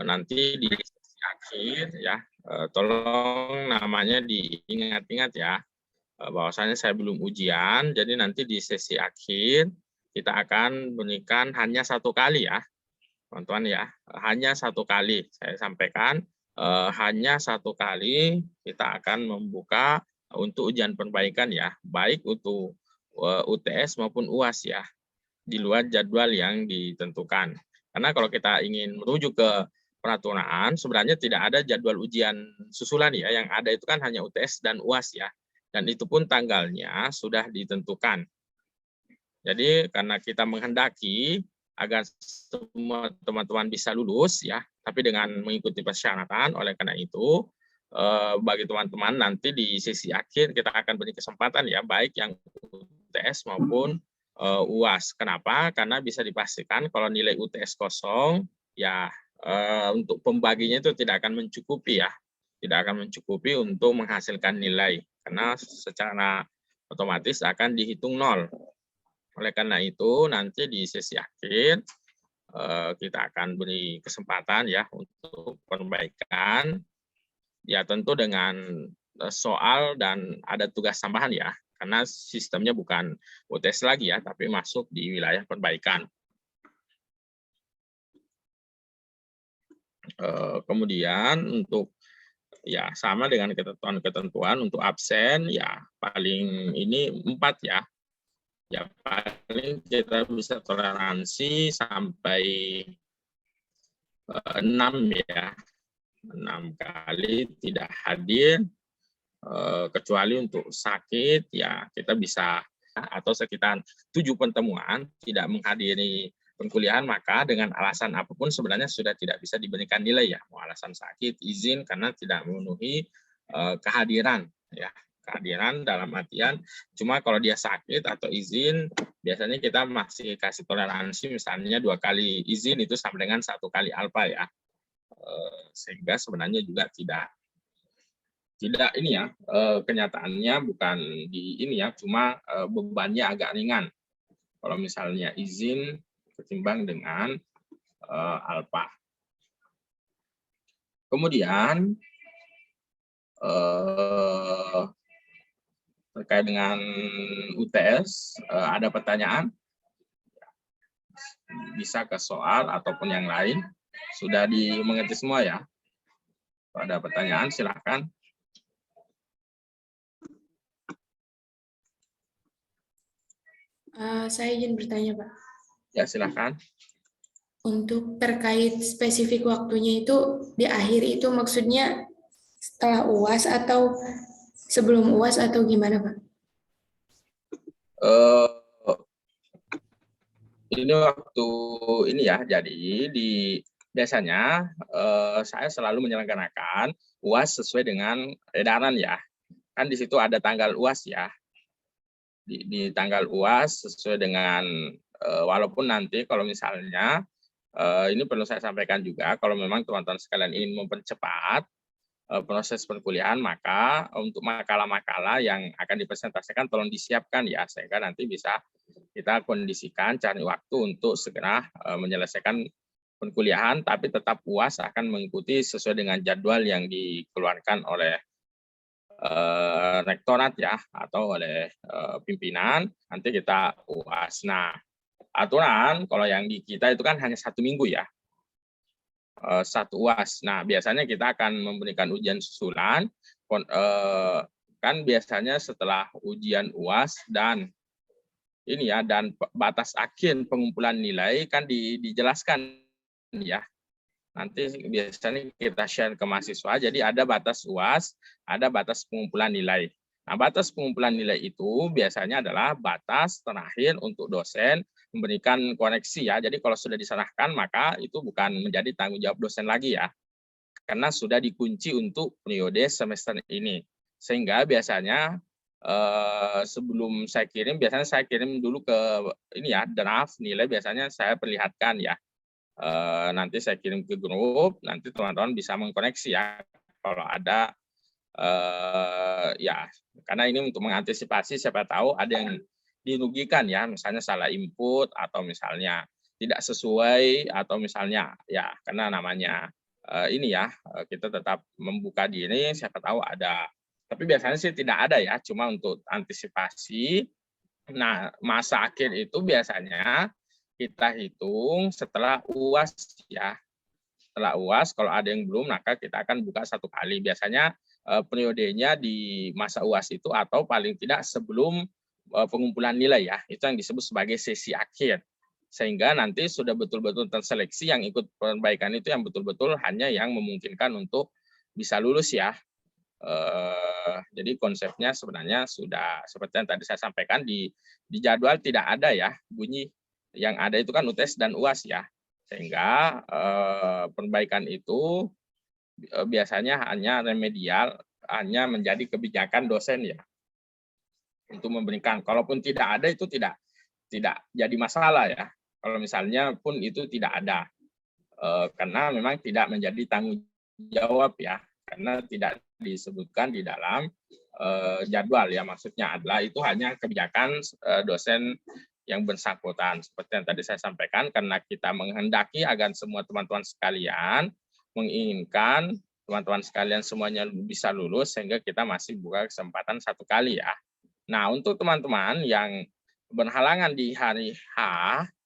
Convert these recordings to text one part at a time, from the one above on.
nanti di sesi akhir ya, tolong namanya diingat-ingat ya, bahwasanya saya belum ujian, jadi nanti di sesi akhir kita akan berikan hanya 1 kali ya, teman-teman ya, hanya 1 kali. Saya sampaikan, hanya 1 kali kita akan membuka untuk ujian perbaikan ya, baik untuk, UTS maupun UAS ya, di luar jadwal yang ditentukan. Karena kalau kita ingin merujuk ke peraturan, sebenarnya tidak ada jadwal ujian susulan ya, yang ada itu kan hanya UTS dan UAS ya, dan itu pun tanggalnya sudah ditentukan. Jadi karena kita menghendaki agar semua teman-teman bisa lulus ya, tapi dengan mengikuti persyaratan, oleh karena itu bagi teman-teman nanti di sesi akhir kita akan beri kesempatan ya, baik yang UTS maupun UAS. Kenapa? Karena bisa dipastikan kalau nilai UTS kosong, ya untuk pembaginya itu tidak akan mencukupi ya, tidak akan mencukupi untuk menghasilkan nilai, karena secara otomatis akan dihitung 0. Oleh karena itu, nanti di sesi akhir kita akan beri kesempatan ya untuk perbaikan, ya tentu dengan soal dan ada tugas tambahan ya, karena sistemnya bukan UTS lagi ya, tapi masuk di wilayah perbaikan. Kemudian untuk ya sama dengan ketentuan untuk absen ya paling ini 4 ya. Ya paling kita bisa toleransi sampai 6 ya. 6 kali tidak hadir, kecuali untuk sakit ya kita bisa, atau sekitar 7 pertemuan tidak menghadiri perkuliahan, maka dengan alasan apapun sebenarnya sudah tidak bisa diberikan nilai ya, mau alasan sakit, izin karena tidak memenuhi kehadiran ya. Kehadiran dalam artian cuma kalau dia sakit atau izin biasanya kita masih kasih toleransi, misalnya 2 kali izin itu sama dengan 1 kali alfa ya. Sehingga sebenarnya juga tidak ini ya, kenyataannya bukan di ini ya, cuma bebannya agak ringan kalau misalnya izin ketimbang dengan alfa. Kemudian terkait dengan UTS, ada pertanyaan? Bisa ke soal ataupun yang lain. Sudah dimengerti semua ya? Kalau ada pertanyaan silakan. Saya izin bertanya, Pak. Ya, silakan. Untuk terkait spesifik waktunya itu di akhir itu maksudnya setelah UAS atau sebelum UAS atau gimana, Pak? Ini waktu ini ya, jadi biasanya saya selalu menyelenggarakan UAS sesuai dengan edaran ya. Kan di situ ada tanggal UAS ya. Di tanggal UAS sesuai dengan walaupun nanti kalau misalnya ini perlu saya sampaikan juga, kalau memang teman-teman sekalian ingin mempercepat proses perkuliahan, maka untuk makalah-makalah yang akan dipresentasikan tolong disiapkan ya, sehingga nanti bisa kita kondisikan cari waktu untuk segera menyelesaikan perkuliahan, tapi tetap UAS akan mengikuti sesuai dengan jadwal yang dikeluarkan oleh rektorat ya, atau oleh pimpinan, nanti kita UAS. Nah, aturan kalau yang di kita itu kan hanya 1 minggu ya, 1 UAS. Nah, biasanya kita akan memberikan ujian susulan, kan biasanya setelah ujian UAS dan ini ya, dan batas akhir pengumpulan nilai kan dijelaskan ya. Nanti biasanya kita share ke mahasiswa, jadi ada batas UAS, ada batas pengumpulan nilai. Nah, batas pengumpulan nilai itu biasanya adalah batas terakhir untuk dosen memberikan koreksi ya. Jadi kalau sudah diserahkan maka itu bukan menjadi tanggung jawab dosen lagi ya. Karena sudah dikunci untuk periode semester ini. Sehingga biasanya sebelum saya kirim, biasanya saya kirim dulu ke ini ya, draft nilai biasanya saya perlihatkan ya. Nanti saya kirim ke grup, nanti teman-teman bisa mengkoneksi ya kalau ada ya, karena ini untuk mengantisipasi siapa tahu ada yang dirugikan ya, misalnya salah input atau misalnya tidak sesuai atau misalnya ya karena namanya ini ya, kita tetap membuka diri, siapa tahu ada. Tapi biasanya sih tidak ada ya, cuma untuk antisipasi. Nah, masa akhir itu biasanya kita hitung setelah UAS ya. Setelah UAS, kalau ada yang belum, maka kita akan buka 1 kali. Biasanya periodenya di masa UAS itu atau paling tidak sebelum pengumpulan nilai ya. Itu yang disebut sebagai sesi akhir. Sehingga nanti sudah betul-betul terseleksi yang ikut perbaikan itu yang betul-betul hanya yang memungkinkan untuk bisa lulus ya. Jadi konsepnya sebenarnya sudah seperti yang tadi saya sampaikan di jadwal tidak ada ya bunyi, yang ada itu kan UTS dan UAS ya, sehingga perbaikan itu biasanya hanya remedial, hanya menjadi kebijakan dosen ya untuk memberikan. Kalaupun tidak ada itu tidak jadi masalah ya. Kalau misalnya pun itu tidak ada, karena memang tidak menjadi tanggung jawab ya, karena tidak disebutkan di dalam jadwal ya, maksudnya adalah itu hanya kebijakan dosen yang bersangkutan. Seperti yang tadi saya sampaikan, karena kita menghendaki agar semua teman-teman sekalian menginginkan teman-teman sekalian semuanya bisa lulus, sehingga kita masih buka kesempatan 1 kali ya. Nah, untuk teman-teman yang berhalangan di hari H,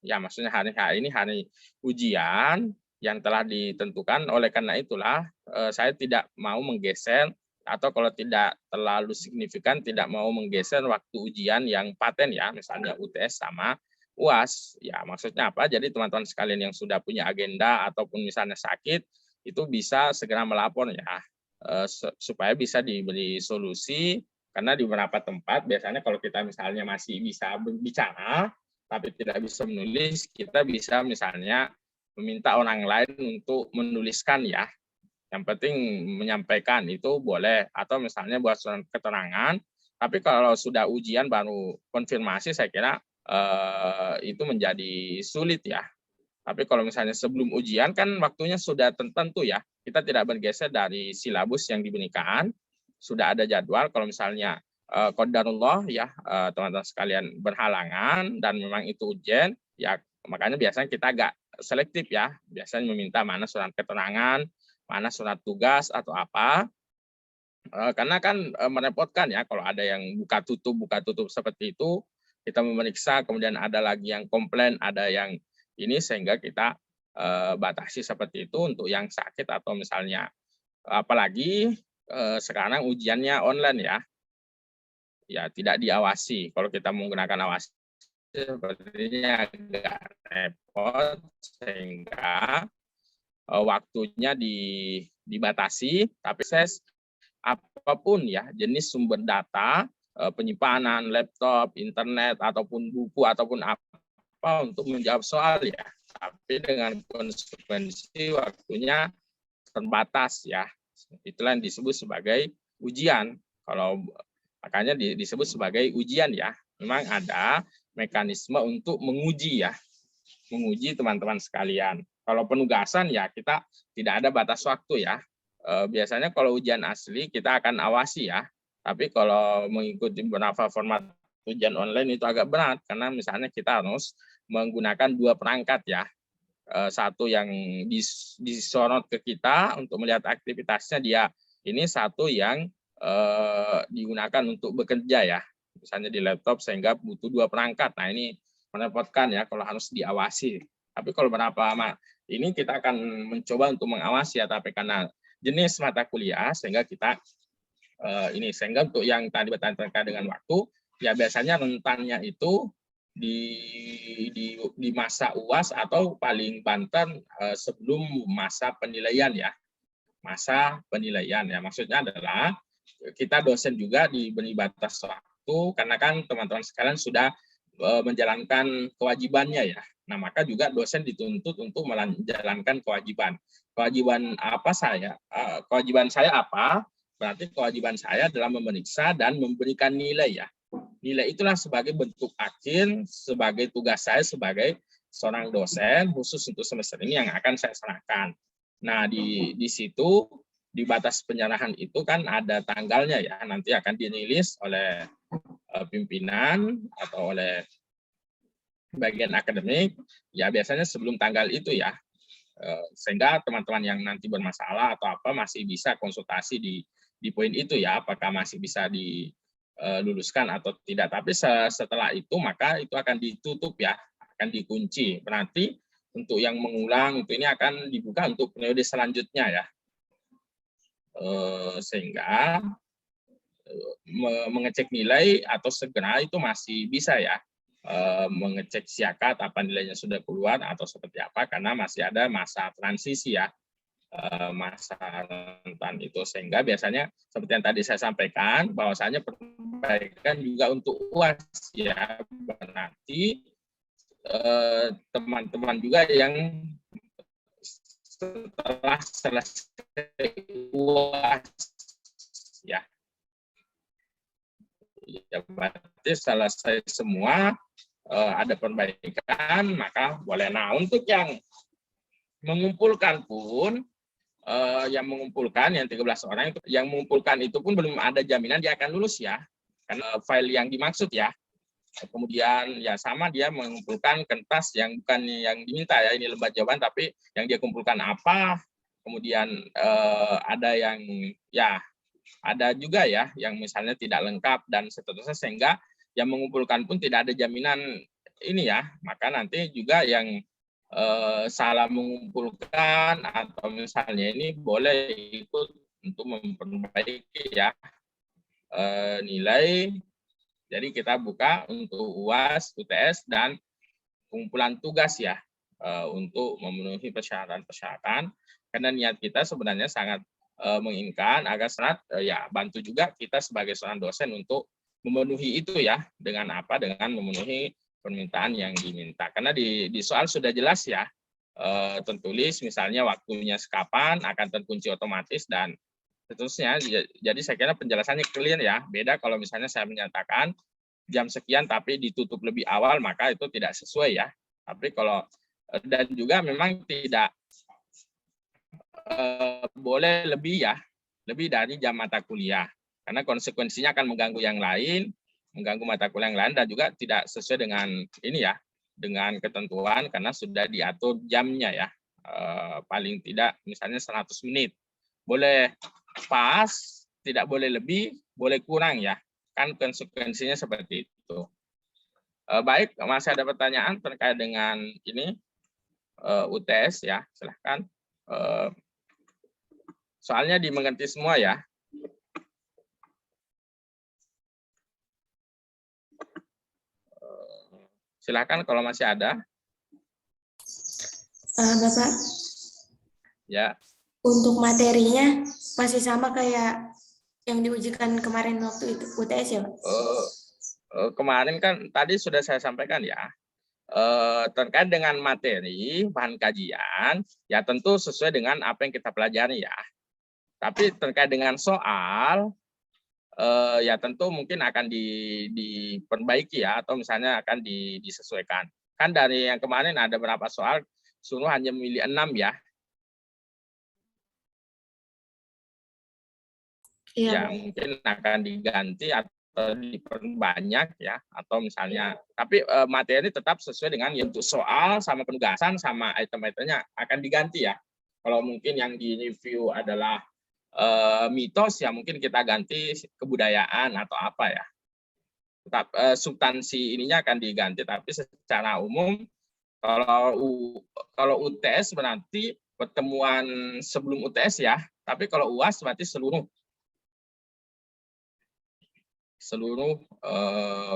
ya maksudnya hari H ini hari ujian yang telah ditentukan, oleh karena itulah saya tidak mau menggeser, atau kalau tidak terlalu signifikan tidak mau menggeser waktu ujian yang paten ya, misalnya UTS sama UAS. Ya maksudnya apa? Jadi teman-teman sekalian yang sudah punya agenda ataupun misalnya sakit, itu bisa segera melapor ya, supaya bisa diberi solusi. Karena di beberapa tempat biasanya kalau kita misalnya masih bisa berbicara tapi tidak bisa menulis, kita bisa misalnya meminta orang lain untuk menuliskan ya. Yang penting menyampaikan itu boleh, atau misalnya buat surat keterangan. Tapi kalau sudah ujian baru konfirmasi, saya kira itu menjadi sulit ya. Tapi kalau misalnya sebelum ujian kan waktunya sudah tertentu ya. Kita tidak bergeser dari silabus yang diberikan. Sudah ada jadwal. Kalau misalnya qadarullah ya, teman-teman sekalian berhalangan dan memang itu ujian, ya makanya biasanya kita agak selektif ya. Biasanya meminta mana surat keterangan, mana surat tugas atau apa. Karena kan merepotkan ya kalau ada yang buka tutup seperti itu, kita memeriksa, kemudian ada lagi yang komplain, ada yang ini, sehingga kita batasi seperti itu untuk yang sakit atau misalnya, apalagi sekarang ujiannya online ya tidak diawasi. Kalau kita menggunakan awasi sepertinya agak repot, sehingga waktunya dibatasi, tapi saya apapun ya jenis sumber data, penyimpanan laptop, internet ataupun buku ataupun apa untuk menjawab soal ya, tapi dengan konsekuensi waktunya terbatas ya. Itulah yang disebut sebagai ujian. Kalau makanya disebut sebagai ujian ya. Memang ada mekanisme untuk menguji ya, menguji teman-teman sekalian. Kalau penugasan ya kita tidak ada batas waktu ya. Biasanya kalau ujian asli kita akan awasi ya. Tapi kalau mengikuti beberapa format ujian online itu agak berat, karena misalnya kita harus menggunakan 2 perangkat ya. Satu yang disorot ke kita untuk melihat aktivitasnya dia, ini satu yang digunakan untuk bekerja ya. Misalnya di laptop, sehingga butuh 2 perangkat. Nah ini merepotkan ya kalau harus diawasi. Tapi kalau berapa ini kita akan mencoba untuk mengawasi ya, tapi karena jenis mata kuliah sehingga kita sehingga untuk yang tadi bertanya terkait dengan waktu ya, biasanya rentannya itu di masa UAS atau paling banter sebelum masa penilaian ya. Masa penilaian ya, maksudnya adalah kita dosen juga diberi batas waktu, karena kan teman-teman sekalian sudah menjalankan kewajibannya ya. Nah, maka juga dosen dituntut untuk menjalankan kewajiban. Kewajiban apa saya? Kewajiban saya apa? Berarti kewajiban saya adalah memeriksa dan memberikan nilai ya. Nilai itulah sebagai bentuk akhir, sebagai tugas saya sebagai seorang dosen khusus untuk semester ini yang akan saya serahkan. Nah, di situ di batas penyerahan itu kan ada tanggalnya ya, nanti akan dirilis oleh pimpinan atau oleh bagian akademik ya, biasanya sebelum tanggal itu ya. Sehingga teman-teman yang nanti bermasalah atau apa masih bisa konsultasi di poin itu ya, apakah masih bisa diluluskan atau tidak. Tapi setelah itu maka itu akan ditutup ya, akan dikunci. Berarti untuk yang mengulang itu ini akan dibuka untuk periode selanjutnya ya. Sehingga mengecek nilai atau segera itu masih bisa ya, mengecek siakat apa nilainya sudah keluar atau seperti apa, karena masih ada masa transisi ya, masa rentan itu. Sehingga biasanya seperti yang tadi saya sampaikan, bahwasanya perbaikan juga untuk UAS ya, berarti teman-teman juga yang setelah selesai UAS ya, berarti selesai semua, ada perbaikan, maka boleh. Nah, untuk yang mengumpulkan pun, yang 13 orang itu, yang mengumpulkan itu pun belum ada jaminan dia akan lulus ya, karena file yang dimaksud ya. Kemudian ya sama, dia mengumpulkan kertas yang bukan yang diminta ya, ini lembar jawaban, tapi yang dia kumpulkan apa, kemudian ada yang ya, ada juga ya yang misalnya tidak lengkap dan seterusnya, sehingga yang mengumpulkan pun tidak ada jaminan ini ya. Maka nanti juga yang salah mengumpulkan atau misalnya ini boleh ikut untuk memperbaiki ya nilai. Jadi kita buka untuk UAS, UTS, dan pengumpulan tugas ya, untuk memenuhi persyaratan-persyaratan. Karena niat kita sebenarnya sangat menginginkan agar Senat ya bantu juga kita sebagai seorang dosen untuk memenuhi itu ya, dengan apa? Dengan memenuhi permintaan yang diminta. Karena di soal sudah jelas ya, tertulis misalnya waktunya sekapan, akan terkunci otomatis, dan seterusnya. Jadi saya kira penjelasannya clear ya. Beda kalau misalnya saya menyatakan jam sekian tapi ditutup lebih awal, maka itu tidak sesuai ya. Tapi kalau dan juga memang tidak boleh lebih ya, lebih dari jam mata kuliah. Karena konsekuensinya akan mengganggu yang lain, mengganggu mata kuliah yang lain, dan juga tidak sesuai dengan ini ya, dengan ketentuan, karena sudah diatur jamnya ya. Paling tidak misalnya 100 menit. Boleh pas, tidak boleh lebih, boleh kurang ya. Kan konsekuensinya seperti itu. Baik, masih ada pertanyaan terkait dengan ini UTS ya, silahkan. Soalnya dimengerti semua ya. Silahkan kalau masih ada. Bapak, Ya. untuk materinya masih sama kayak yang diujikan kemarin waktu itu UTS ya, Pak? Kemarin kan tadi sudah saya sampaikan ya, terkait dengan materi bahan kajian ya tentu sesuai dengan apa yang kita pelajari ya. Tapi terkait dengan soal ya tentu mungkin akan diperbaiki ya, atau misalnya akan disesuaikan. Kan dari yang kemarin ada berapa soal, suruh hanya memilih 6 ya. Iya, Ya Pak. mungkin akan diganti atau diperbanyak ya, atau misalnya, tapi materi tetap sesuai dengan untuk soal sama penugasan sama item-itemnya akan diganti ya. Kalau mungkin yang di review adalah mitos ya, mungkin kita ganti kebudayaan atau apa ya. Tetap substansi ininya akan diganti, tapi secara umum kalau UTS berarti pertemuan sebelum UTS ya, tapi kalau UAS berarti seluruh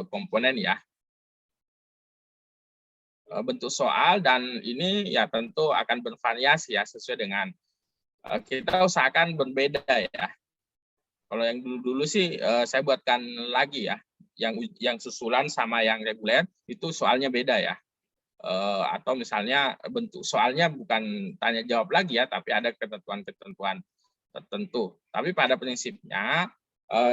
komponen ya. Bentuk soal dan ini ya tentu akan bervariasi ya, sesuai dengan kita usahakan berbeda ya. Kalau yang dulu-dulu sih saya buatkan lagi ya, yang susulan sama yang reguler itu soalnya beda ya. Atau misalnya bentuk soalnya bukan tanya jawab lagi ya, tapi ada ketentuan-ketentuan tertentu. Tapi pada prinsipnya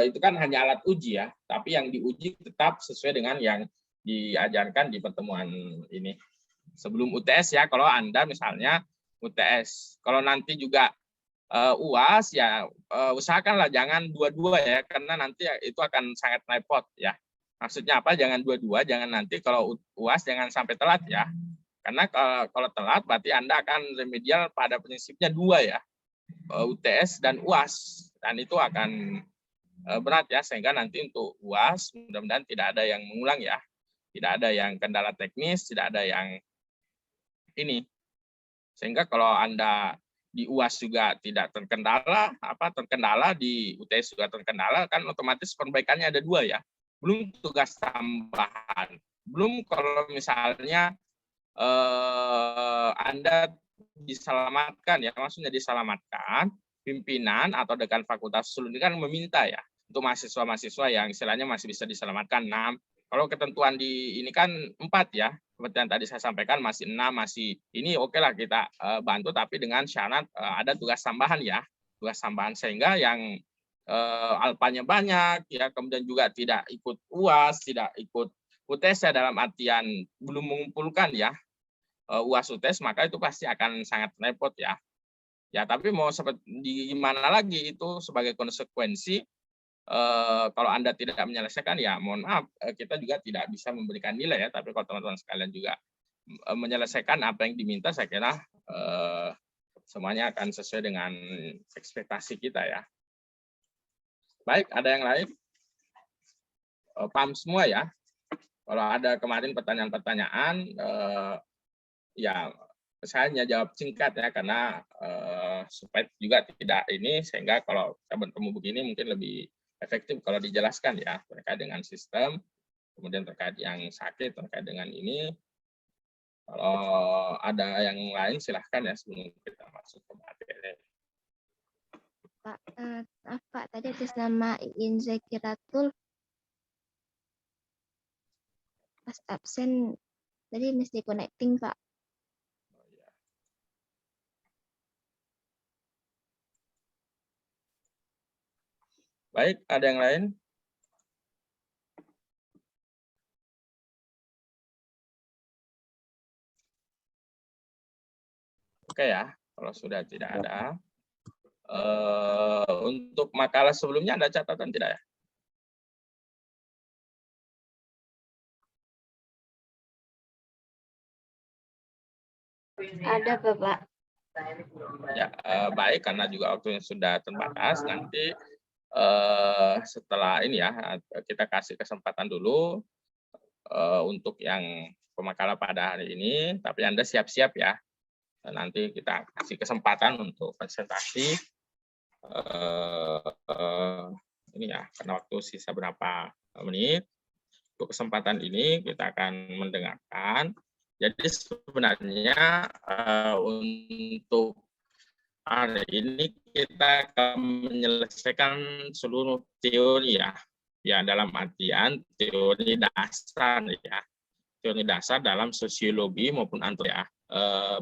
itu kan hanya alat uji ya, tapi yang diuji tetap sesuai dengan yang diajarkan di pertemuan ini. Sebelum UTS ya, kalau Anda misalnya UTS. Kalau nanti juga UAS ya usahakanlah jangan dua-dua ya, karena nanti itu akan sangat repot ya. Maksudnya apa? Jangan dua-dua, jangan nanti kalau UAS jangan sampai telat ya. Karena kalau telat berarti Anda akan remedial pada prinsipnya 2 ya, UTS dan UAS, dan itu akan berat ya, sehingga nanti untuk UAS mudah-mudahan tidak ada yang mengulang ya, tidak ada yang kendala teknis, tidak ada yang ini, sehingga kalau Anda di UAS juga tidak terkendala, di UTS juga terkendala, kan otomatis perbaikannya ada 2 ya, belum tugas tambahan, belum kalau misalnya Anda diselamatkan ya, maksudnya diselamatkan, pimpinan atau dekan fakultas usul ini kan meminta ya, untuk mahasiswa-mahasiswa yang istilahnya masih bisa diselamatkan 6. Kalau ketentuan di ini kan 4 ya, seperti yang tadi saya sampaikan masih 6, masih ini oke lah kita bantu, tapi dengan syarat ada tugas tambahan ya, tugas tambahan, sehingga yang alpanya banyak ya, kemudian juga tidak ikut UAS, tidak ikut UTS ya, dalam artian belum mengumpulkan ya UAS UTS, maka itu pasti akan sangat repot ya. Ya, tapi mau seperti gimana lagi, itu sebagai konsekuensi kalau Anda tidak menyelesaikan ya mohon maaf, kita juga tidak bisa memberikan nilai ya, tapi kalau teman-teman sekalian juga menyelesaikan apa yang diminta, saya kira semuanya akan sesuai dengan ekspektasi kita ya. Baik, ada yang lain? Paham semua ya? Kalau ada kemarin pertanyaan-pertanyaan, ya saya hanya jawab singkat ya, karena supaya juga tidak ini, sehingga kalau saya bertemu begini mungkin lebih efektif kalau dijelaskan ya, terkait dengan sistem, kemudian terkait yang sakit, terkait dengan ini. Kalau ada yang lain silahkan ya, sebelum kita masuk ke materi. Pak, maaf Pak, tadi atas nama Iin Zakiratul pas absen tadi mesti connecting Pak. Baik, ada yang lain? Oke ya, kalau sudah tidak ada. Untuk makalah sebelumnya ada catatan tidak ya? Ada Bapak. Ya, baik, karena juga waktunya sudah terbatas, nanti setelah ini ya, kita kasih kesempatan dulu untuk yang pemakalah pada hari ini, tapi Anda siap-siap ya. Nanti kita kasih kesempatan untuk presentasi ini ya, karena waktu sisa berapa menit. Untuk kesempatan ini kita akan mendengarkan. Jadi sebenarnya untuk hari ini kita akan menyelesaikan seluruh teori ya dalam artian teori dasar ya, teori dasar dalam sosiologi maupun antropologi ya.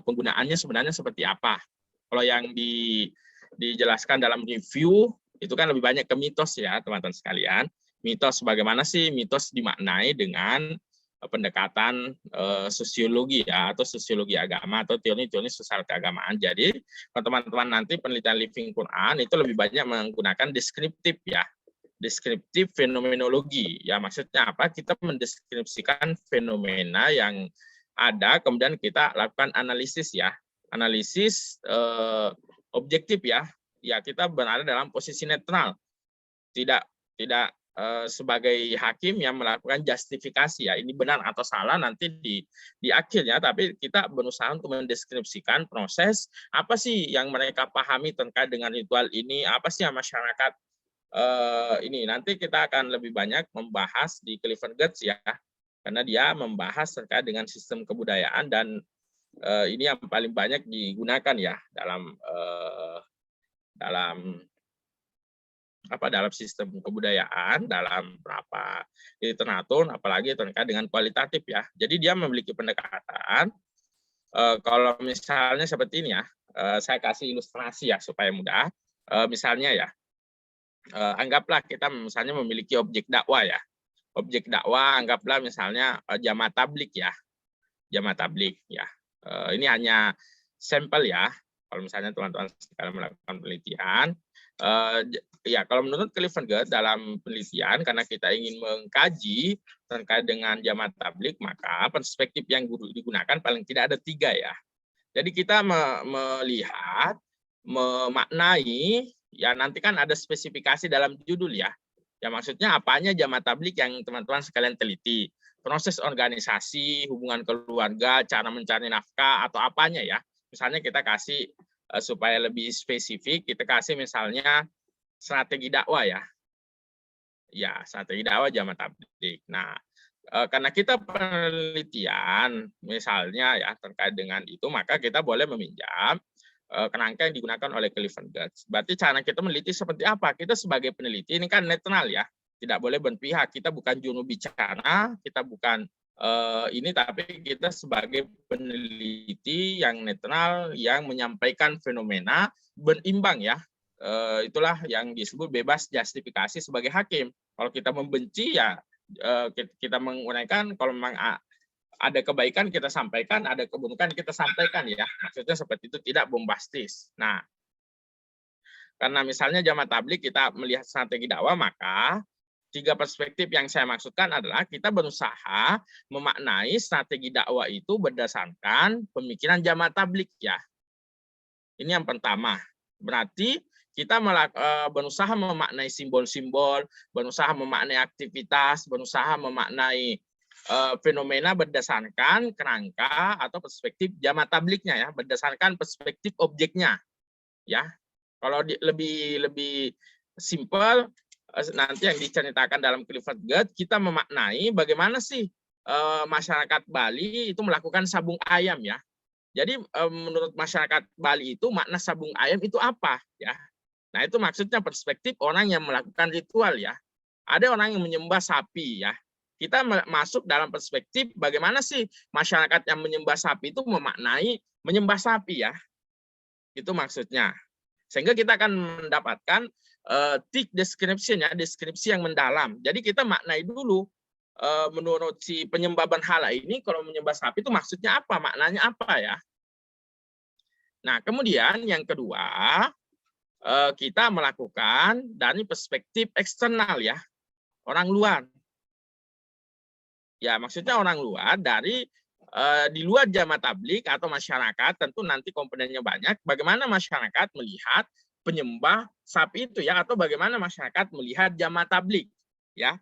Penggunaannya sebenarnya seperti apa? Kalau yang dijelaskan dalam review itu kan lebih banyak ke mitos ya teman-teman sekalian. Mitos bagaimana sih mitos dimaknai dengan pendekatan sosiologi ya, atau sosiologi agama atau teori-teori sosial keagamaan. Jadi teman-teman nanti penelitian living Quran itu lebih banyak menggunakan deskriptif ya, deskriptif fenomenologi ya. Maksudnya apa? Kita mendeskripsikan fenomena yang ada, kemudian kita lakukan analisis ya, analisis objektif ya. Ya, kita berada dalam posisi netral, tidak sebagai hakim yang melakukan justifikasi ya, ini benar atau salah nanti di akhirnya, tapi kita berusaha untuk mendeskripsikan proses apa sih yang mereka pahami terkait dengan ritual ini, apa sih yang masyarakat ini. Nanti kita akan lebih banyak membahas di Clifford Geertz ya, karena dia membahas terkait dengan sistem kebudayaan, dan ini yang paling banyak digunakan ya dalam dalam sistem kebudayaan, dalam berapa literatur, apalagi terkait dengan kualitatif ya. Jadi dia memiliki pendekatan, kalau misalnya seperti ini ya, saya kasih ilustrasi ya supaya mudah. Misalnya ya, anggaplah kita misalnya memiliki objek dakwah ya. Objek dakwah anggaplah misalnya jamaah tablik ya. Jamaah tablik ya. Ini hanya sampel ya. Kalau misalnya teman-teman sekalian melakukan penelitian, ya kalau menurut Clifford Geertz dalam penelitian, karena kita ingin mengkaji terkait dengan jamaah tabligh, maka perspektif yang digunakan paling tidak ada 3 ya. Jadi kita melihat, memaknai, ya nanti kan ada spesifikasi dalam judul ya. Ya maksudnya apanya jamaah tabligh yang teman-teman sekalian teliti. Proses organisasi, hubungan keluarga, cara mencari nafkah, atau apanya ya. Misalnya kita kasih supaya lebih spesifik, kita kasih misalnya strategi dakwah ya. Ya, strategi dakwah jamaah tabligh. Nah, karena kita penelitian misalnya ya terkait dengan itu, maka kita boleh meminjam kerangka yang digunakan oleh Clifford Geertz. Berarti cara kita meneliti seperti apa? Kita sebagai peneliti ini kan netral ya, tidak boleh berpihak. Kita bukan juru bicara, kita bukan ini, tapi kita sebagai peneliti yang netral, yang menyampaikan fenomena berimbang ya. Itulah yang disebut bebas justifikasi sebagai hakim. Kalau kita membenci ya kita menguraikan, kalau memang ada kebaikan kita sampaikan, ada keburukan kita sampaikan ya. Maksudnya seperti itu, tidak bombastis. Nah, karena misalnya jamaah tabligh kita melihat strategi dakwah, maka 3 perspektif yang saya maksudkan adalah kita berusaha memaknai strategi dakwah itu berdasarkan pemikiran jamaah tabligh ya. Ini yang pertama. Berarti kita berusaha memaknai simbol-simbol, berusaha memaknai aktivitas, berusaha memaknai fenomena berdasarkan kerangka atau perspektif jamaah tablighnya ya, berdasarkan perspektif objeknya ya. Kalau lebih simpel, nanti yang diceritakan dalam Clifford Geertz, kita memaknai bagaimana sih masyarakat Bali itu melakukan sabung ayam ya. Jadi menurut masyarakat Bali itu makna sabung ayam itu apa ya? Nah, itu maksudnya perspektif orang yang melakukan ritual ya. Ada orang yang menyembah sapi ya. Kita masuk dalam perspektif bagaimana sih masyarakat yang menyembah sapi itu memaknai menyembah sapi ya. Itu maksudnya. Sehingga kita akan mendapatkan thick description ya, deskripsi yang mendalam. Jadi kita maknai dulu menurut si penyembah berhala ini, kalau menyembah sapi itu maksudnya apa, maknanya apa ya. Nah, kemudian yang kedua, kita melakukan dari perspektif eksternal ya, orang luar. Ya, maksudnya orang luar dari di luar jamaah tabligh atau masyarakat, tentu nanti komponennya banyak. Bagaimana masyarakat melihat penyembah sapi itu ya, atau bagaimana masyarakat melihat jamaah tabligh ya,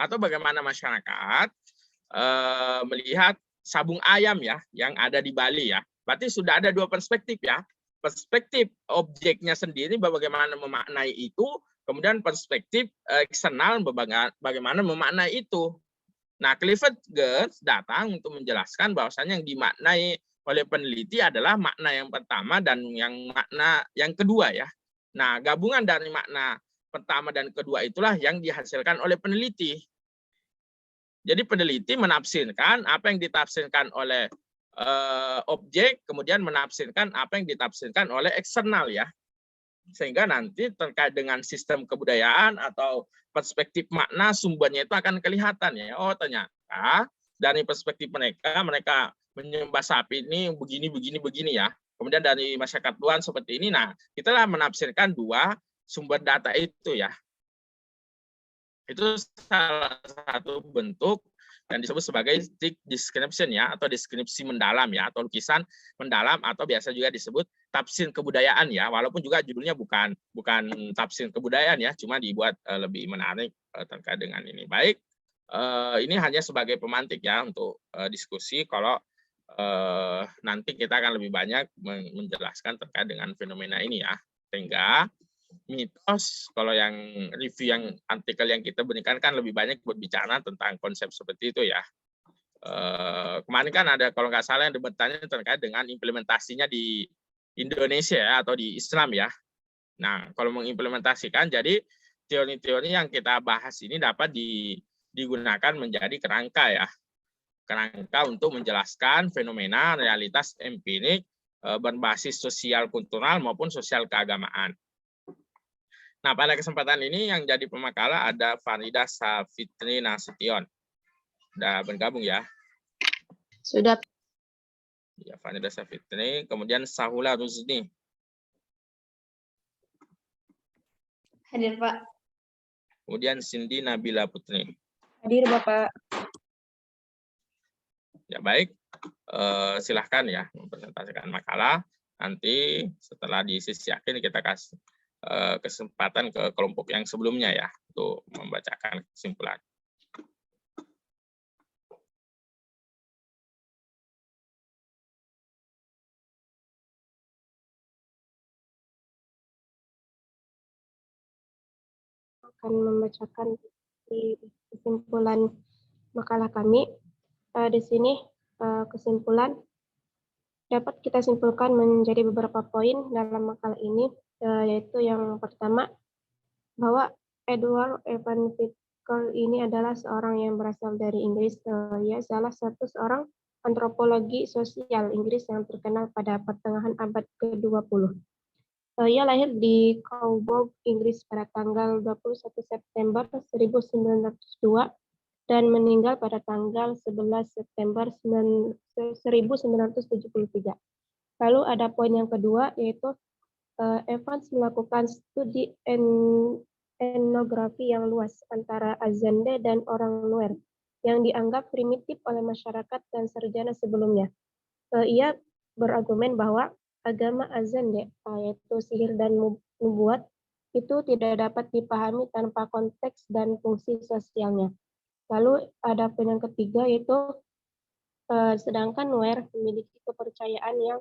atau bagaimana masyarakat melihat sabung ayam ya yang ada di Bali ya. Berarti sudah ada 2 perspektif ya. Perspektif objeknya sendiri bagaimana memaknai itu, kemudian perspektif eksternal bagaimana memaknai itu. Nah, Clifford Geertz datang untuk menjelaskan bahwasanya yang dimaknai oleh peneliti adalah makna yang pertama dan makna yang kedua ya. Nah, gabungan dari makna pertama dan kedua itulah yang dihasilkan oleh peneliti. Jadi peneliti menafsirkan apa yang ditafsirkan oleh objek, kemudian menafsirkan apa yang ditafsirkan oleh eksternal ya. Sehingga nanti terkait dengan sistem kebudayaan atau perspektif makna sumbernya itu akan kelihatan ya. Oh, ternyata dari perspektif mereka menyembah sapi ini begini ya. Kemudian dari masyarakat luar seperti ini. Nah, kita menafsirkan 2 sumber data itu ya. Itu salah satu bentuk yang disebut sebagai thick description ya, atau deskripsi mendalam ya, atau lukisan mendalam, atau biasa juga disebut tafsir kebudayaan ya, walaupun juga judulnya bukan tafsir kebudayaan ya, cuma dibuat lebih menarik terkait dengan ini. Baik, ini hanya sebagai pemantik ya untuk diskusi. Kalau nanti kita akan lebih banyak menjelaskan terkait dengan fenomena ini ya, sehingga mitos, kalau yang review yang artikel yang kita berikan kan lebih banyak berbicara tentang konsep seperti itu ya. Kemarin kan ada kalau nggak salah yang bertanya terkait dengan implementasinya di Indonesia ya, atau di Islam ya. Nah, kalau mengimplementasikan, jadi teori-teori yang kita bahas ini dapat digunakan menjadi kerangka ya. Kerangka untuk menjelaskan fenomena realitas empirik berbasis sosial kultural maupun sosial keagamaan. Nah, pada kesempatan ini yang jadi pemakalah ada Farida Safitri Nasution. Sudah bergabung ya? Sudah. Ya, Fanida Safitri. Kemudian Sahula Ruzni. Hadir, Pak. Kemudian Cindy Nabila Putri. Hadir, Bapak. Ya, baik. Silahkan ya mempresentasikan makalah. Nanti setelah di sesi akhir kita kasih kesempatan ke kelompok yang sebelumnya ya untuk membacakan kesimpulan. Akan membacakan kesimpulan makalah kami. Di sini kesimpulan dapat kita simpulkan menjadi beberapa poin dalam makalah ini, yaitu yang pertama, bahwa Edward Evan Fitzgerald ini adalah seorang yang berasal dari Inggris. Ia salah satu seorang antropologi sosial Inggris yang terkenal pada pertengahan abad ke-20. Ia lahir di Coburg, Inggris pada tanggal 21 September 1902 dan meninggal pada tanggal 11 September 1973. Lalu ada poin yang kedua, yaitu Evans melakukan studi etnografi yang luas antara Azande dan orang Nuer yang dianggap primitif oleh masyarakat dan sarjana sebelumnya. Ia berargumen bahwa agama Azande, yaitu sihir dan nubuat, itu tidak dapat dipahami tanpa konteks dan fungsi sosialnya. Lalu ada poin yang ketiga, yaitu sedangkan Nuer memiliki kepercayaan yang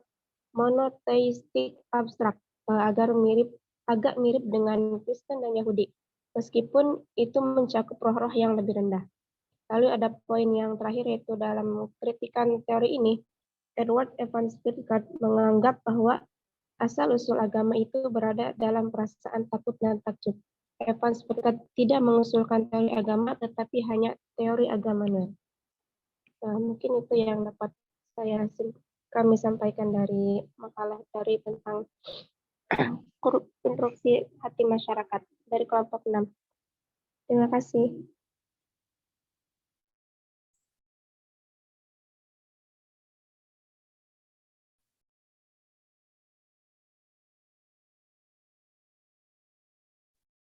monoteistik abstrak, agak mirip dengan Kristen dan Yahudi, meskipun itu mencakup roh-roh yang lebih rendah. Lalu ada poin yang terakhir, yaitu dalam kritikan teori ini, Edward Evans Fitzgerald menganggap bahwa asal-usul agama itu berada dalam perasaan takut dan takjub. Evans Fitzgerald tidak mengusulkan teori agama, tetapi hanya teori agama Nuer. Mungkin itu yang dapat kami sampaikan dari makalah dari tentang konstruksi hati masyarakat dari kelompok 6. Terima kasih.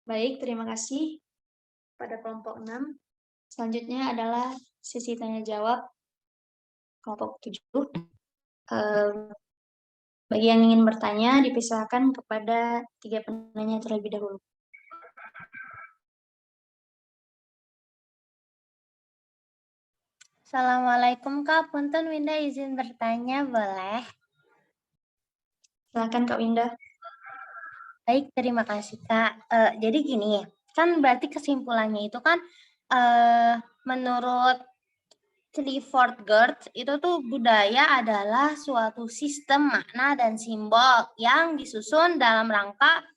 Baik, terima kasih pada kelompok 6. Selanjutnya adalah sesi tanya jawab kelompok 7. Bagi yang ingin bertanya, dipisahkan kepada 3 penanya terlebih dahulu. Assalamualaikum Kak, punten Winda izin bertanya boleh? Silakan Kak Winda. Baik, terima kasih Kak. Jadi gini, kan berarti kesimpulannya itu kan menurut Clifford Geertz itu tuh budaya adalah suatu sistem makna dan simbol yang disusun dalam rangka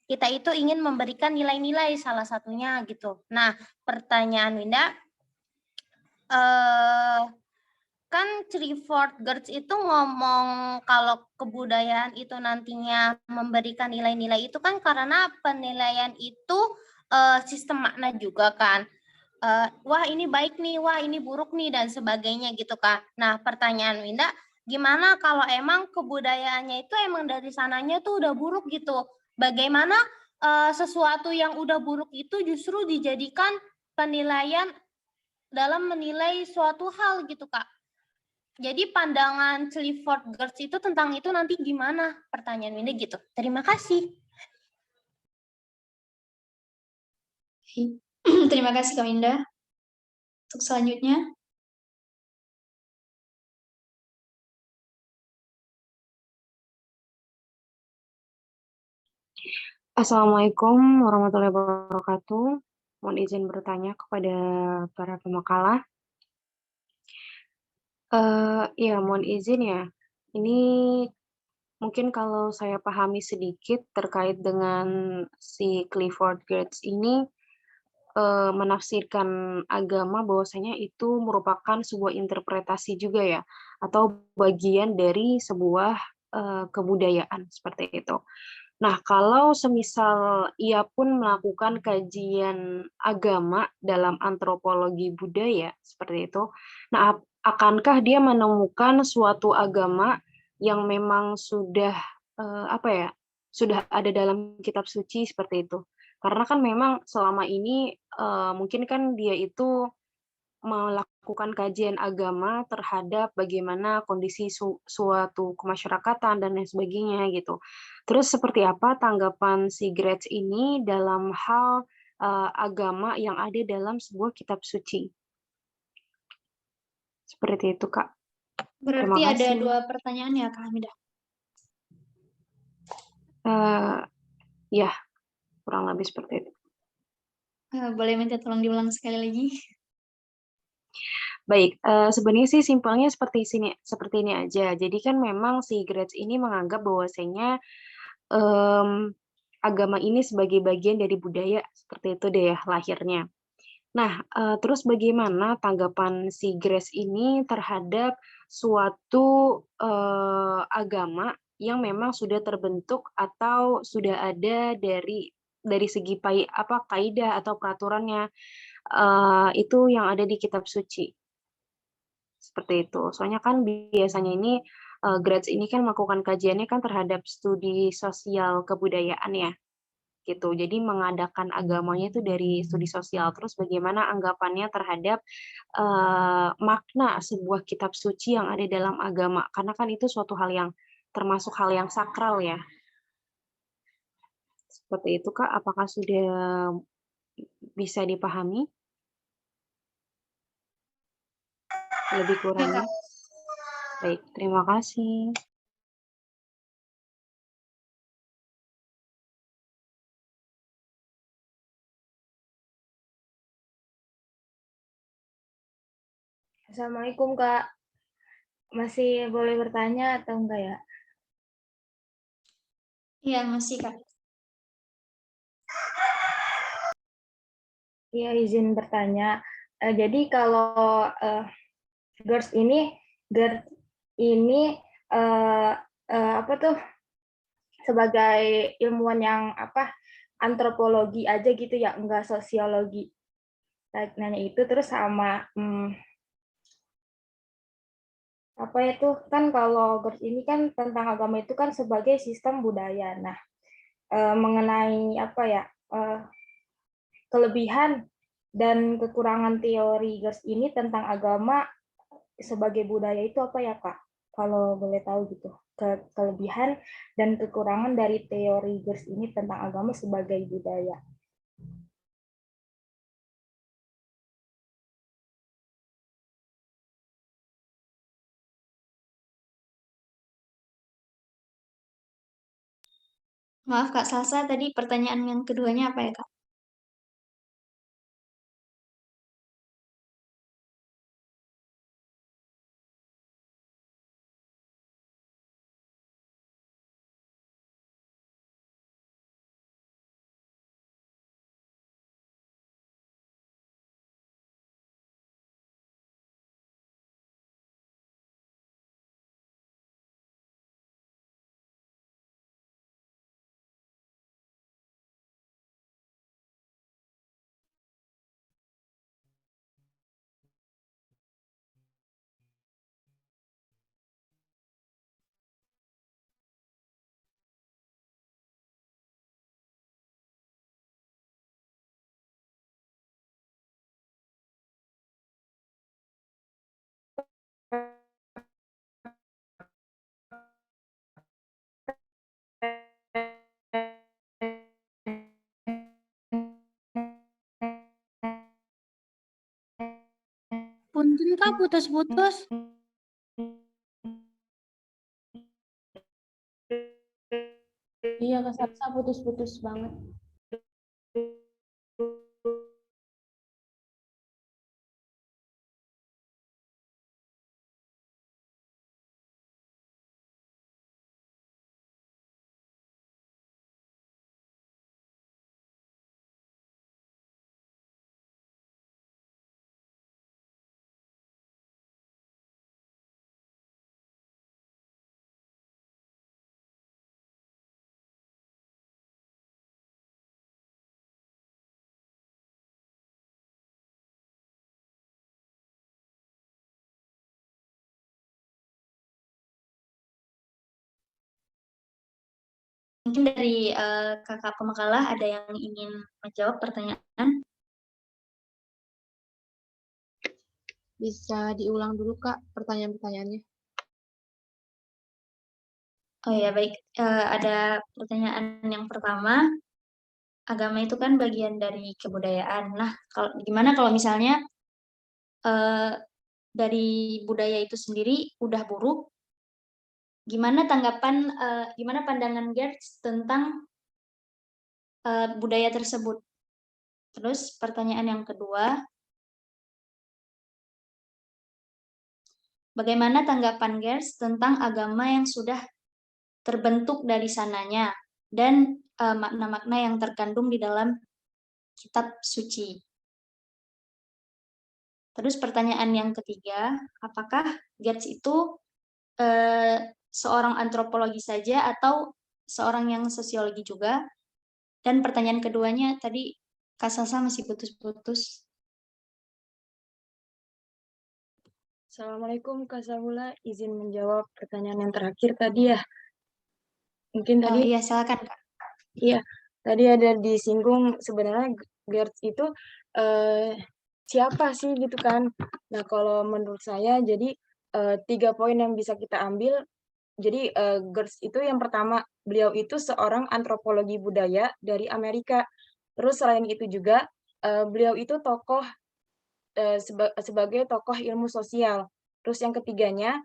kita itu ingin memberikan nilai-nilai salah satunya gitu. Nah, pertanyaan Winda, kan Clifford Geertz itu ngomong kalau kebudayaan itu nantinya memberikan nilai-nilai itu kan karena penilaian itu sistem makna juga kan. Wah ini baik nih, wah ini buruk nih dan sebagainya gitu kan. Nah pertanyaan Winda, gimana kalau emang kebudayaannya itu emang dari sananya tuh udah buruk gitu. Bagaimana sesuatu yang udah buruk itu justru dijadikan penilaian dalam menilai suatu hal gitu Kak. Jadi pandangan Clifford Geertz itu tentang itu nanti gimana? Pertanyaan Winda gitu. Terima kasih. Terima kasih Kak Winda. Untuk selanjutnya. Assalamualaikum warahmatullahi wabarakatuh. Mohon izin bertanya kepada para pemakalah. Ya, mohon izin ya. Ini mungkin kalau saya pahami sedikit terkait dengan si Clifford Geertz ini, menafsirkan agama bahwasanya itu merupakan sebuah interpretasi juga ya, atau bagian dari sebuah kebudayaan seperti itu. Nah, kalau semisal ia pun melakukan kajian agama dalam antropologi budaya seperti itu, nah akankah dia menemukan suatu agama yang memang sudah sudah ada dalam kitab suci seperti itu. Karena kan memang selama ini mungkin kan dia itu melakukan kajian agama terhadap bagaimana kondisi suatu kemasyarakatan dan lain sebagainya gitu. Terus seperti apa tanggapan si Gretz ini dalam hal agama yang ada dalam sebuah kitab suci? Seperti itu, Kak. Terima Berarti ada kasih. 2 pertanyaan ya, Kak Hamidah? Ya, kurang lebih seperti itu. Boleh minta tolong diulang sekali lagi? Baik, sebenarnya sih simpelnya seperti ini aja. Jadi kan memang si Gretz ini menganggap bahwasanya agama ini sebagai bagian dari budaya, seperti itu deh ya lahirnya. Nah, terus bagaimana tanggapan si Gretz ini terhadap suatu agama yang memang sudah terbentuk atau sudah ada dari segi kaidah atau peraturannya itu yang ada di kitab suci. Seperti itu. Soalnya kan biasanya ini Gretz ini kan melakukan kajiannya kan terhadap studi sosial kebudayaan ya, gitu. Jadi mengadakan agamanya itu dari studi sosial. Terus bagaimana anggapannya terhadap makna sebuah kitab suci yang ada dalam agama? Karena kan itu suatu hal yang termasuk hal yang sakral ya. Seperti itu, Kak. Apakah sudah bisa dipahami? Lebih Ya, kurangnya. Kak. Baik, terima kasih. Assalamualaikum Kak. Masih boleh bertanya atau enggak ya? Iya, masih, Kak. Iya, izin bertanya. Jadi kalau GERS ini apa tuh sebagai ilmuwan yang antropologi aja gitu ya, enggak sosiologi. Nanya itu terus sama apa itu kan kalau GERS ini kan tentang agama itu kan sebagai sistem budaya. Nah, mengenai kelebihan dan kekurangan teori GERS ini tentang agama sebagai budaya itu apa ya Kak? Kalau boleh tahu gitu. Kelebihan dan kekurangan dari teori GERS ini tentang agama sebagai budaya. Maaf, Kak Salsa, tadi pertanyaan yang keduanya apa ya, Kak? Punten Kak, putus-putus. Iya, Kak Salsa putus-putus banget. Mungkin dari Kakak pemakalah ada yang ingin menjawab pertanyaan? Bisa diulang dulu, Kak, pertanyaan-pertanyaannya. Oh ya, baik. Ada pertanyaan yang pertama. Agama itu kan bagian dari kebudayaan. Nah, gimana kalau misalnya dari budaya itu sendiri udah buruk, gimana pandangan Gertz tentang budaya tersebut? Terus pertanyaan yang kedua, bagaimana tanggapan Gertz tentang agama yang sudah terbentuk dari sananya dan makna-makna yang terkandung di dalam kitab suci? Terus pertanyaan yang ketiga, apakah Gertz itu seorang antropologi saja atau seorang yang sosiologi juga? Dan pertanyaan keduanya tadi Kak Sasa masih putus-putus. Assalamualaikum Kak Sahula, izin menjawab pertanyaan yang terakhir tadi ya. Mungkin Oh tadi iya, silakan Kak. iya, tadi ada disinggung sebenarnya Gertz itu siapa sih gitu kan. Nah, kalau menurut saya jadi 3 poin yang bisa kita ambil. Jadi Gertz itu yang pertama, beliau itu seorang antropologi budaya dari Amerika. Terus selain itu juga beliau itu tokoh sebagai tokoh ilmu sosial. Terus yang ketiganya,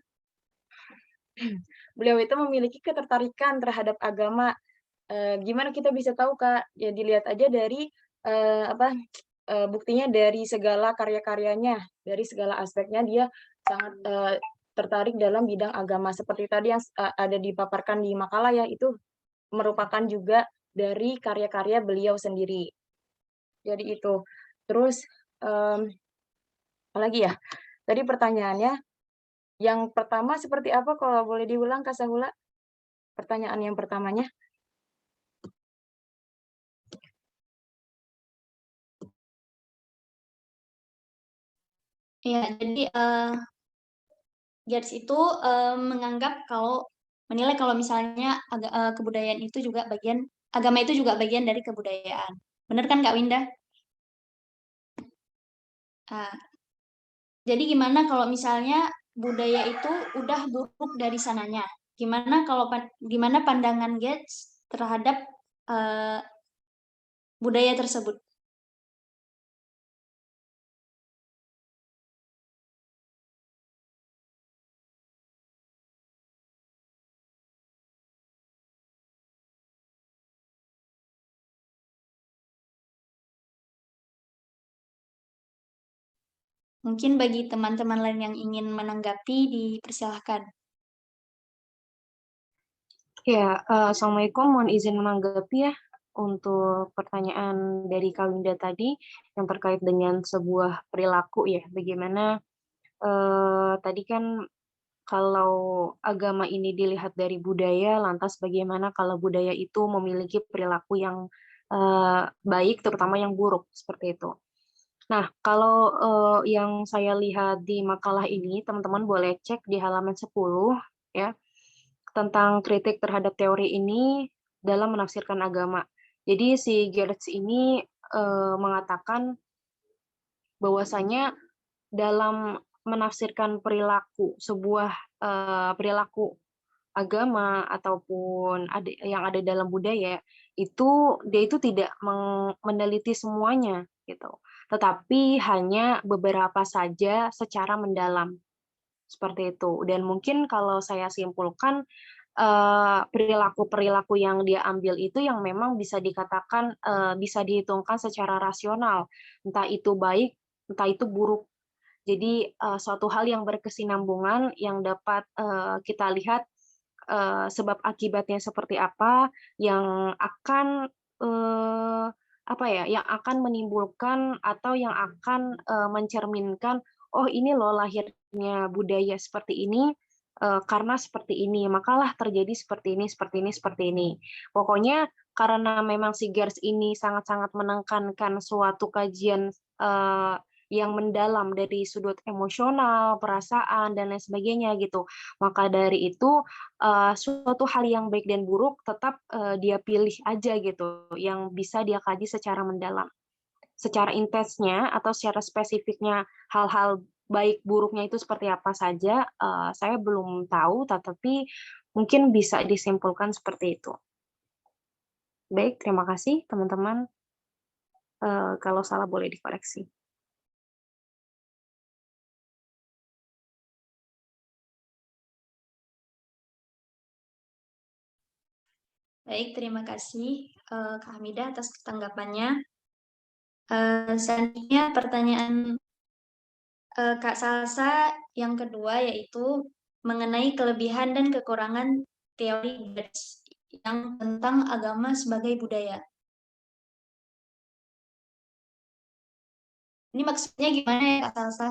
beliau itu memiliki ketertarikan terhadap agama. Gimana kita bisa tahu, Kak? Ya dilihat aja dari buktinya dari segala karya-karyanya, dari segala aspeknya dia sangat tertarik dalam bidang agama. Seperti tadi yang ada dipaparkan di makalah ya, itu merupakan juga dari karya-karya beliau sendiri. Jadi itu. Terus apa lagi ya? Tadi pertanyaannya, yang pertama seperti apa kalau boleh diulang Kak Sahula? Pertanyaan yang pertamanya. Ya, jadi Gertz itu menilai kalau misalnya kebudayaan itu juga agama itu juga bagian dari kebudayaan. Benar kan Kak Winda? Jadi gimana kalau misalnya budaya itu udah buruk dari sananya? Gimana pandangan Gertz terhadap budaya tersebut? Mungkin bagi teman-teman lain yang ingin menanggapi, dipersilahkan. Ya, Assalamualaikum. Mohon izin menanggapi ya untuk pertanyaan dari Kak Winda tadi yang terkait dengan sebuah perilaku ya. Bagaimana tadi kan kalau agama ini dilihat dari budaya, lantas bagaimana kalau budaya itu memiliki perilaku yang baik, terutama yang buruk seperti itu. Nah, kalau yang saya lihat di makalah ini, teman-teman boleh cek di halaman 10 ya, tentang kritik terhadap teori ini dalam menafsirkan agama. Jadi si Gertz ini mengatakan bahwasanya dalam menafsirkan perilaku sebuah perilaku agama ataupun yang ada dalam budaya itu dia itu tidak meneliti semuanya gitu, tetapi hanya beberapa saja secara mendalam seperti itu. Dan mungkin kalau saya simpulkan perilaku-perilaku yang dia ambil itu yang memang bisa dikatakan bisa dihitungkan secara rasional, entah itu baik, entah itu buruk. Jadi suatu hal yang berkesinambungan yang dapat kita lihat sebab akibatnya seperti apa yang akan yang akan menimbulkan atau yang akan mencerminkan, oh ini loh lahirnya budaya seperti ini karena seperti ini, makalah terjadi seperti ini, seperti ini, seperti ini. Pokoknya karena memang si Gertz ini sangat-sangat menekankan suatu kajian yang mendalam dari sudut emosional, perasaan, dan lain sebagainya gitu. Maka dari itu suatu hal yang baik dan buruk tetap dia pilih aja gitu, yang bisa dia kaji secara mendalam. Secara intensnya atau secara spesifiknya hal-hal baik buruknya itu seperti apa saja, saya belum tahu, tetapi mungkin bisa disimpulkan seperti itu. Baik, terima kasih teman-teman. Kalau salah boleh dikoreksi. Baik, terima kasih Kak Hamidah atas tanggapannya. Selanjutnya pertanyaan Kak Salsa yang kedua yaitu mengenai kelebihan dan kekurangan teori GERS yang tentang agama sebagai budaya. Ini maksudnya gimana ya Kak Salsa?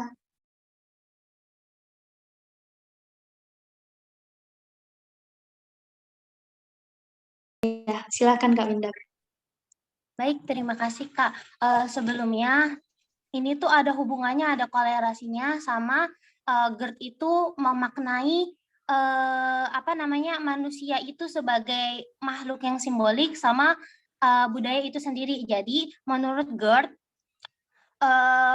Ya, silakan Kak Winda. Baik, terima kasih Kak. Sebelumnya, ini tuh ada hubungannya, ada kolerasinya sama GERD itu memaknai manusia itu sebagai makhluk yang simbolik sama budaya itu sendiri. Jadi menurut GERD,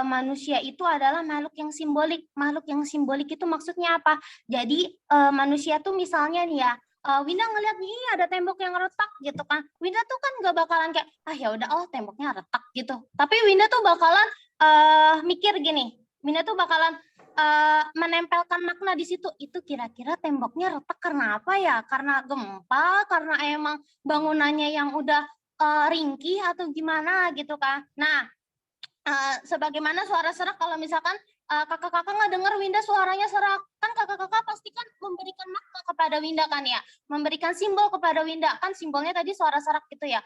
manusia itu adalah makhluk yang simbolik. Makhluk yang simbolik itu maksudnya apa? Jadi manusia tuh misalnya nih ya, Winda ngeliat nih ada tembok yang retak gitu kan. Winda tuh kan gak bakalan kayak ya udah temboknya retak gitu. Tapi Winda tuh bakalan mikir gini. Winda tuh bakalan menempelkan makna di situ. Itu kira-kira temboknya retak karena apa ya? Karena gempa, karena emang bangunannya yang udah ringkih atau gimana gitu kan. Nah, sebagaimana suara serak kalau misalkan kakak-kakak nggak dengar Winda suaranya serak, kan kakak-kakak pasti kan memberikan makna kepada Winda kan ya, memberikan simbol kepada Winda, kan simbolnya tadi suara serak gitu ya.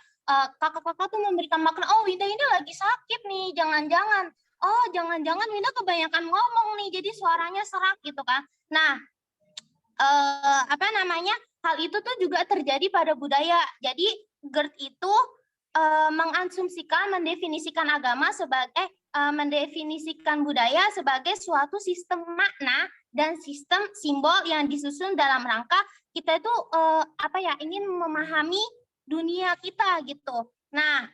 Kakak-kakak tuh memberikan makna, oh Winda ini lagi sakit nih, jangan-jangan, oh jangan-jangan Winda kebanyakan ngomong nih, jadi suaranya serak gitu kan. Nah, hal itu tuh juga terjadi pada budaya. Jadi GERD itu mendefinisikan agama sebagai mendefinisikan budaya sebagai suatu sistem makna dan sistem simbol yang disusun dalam rangka kita itu ingin memahami dunia kita gitu. Nah,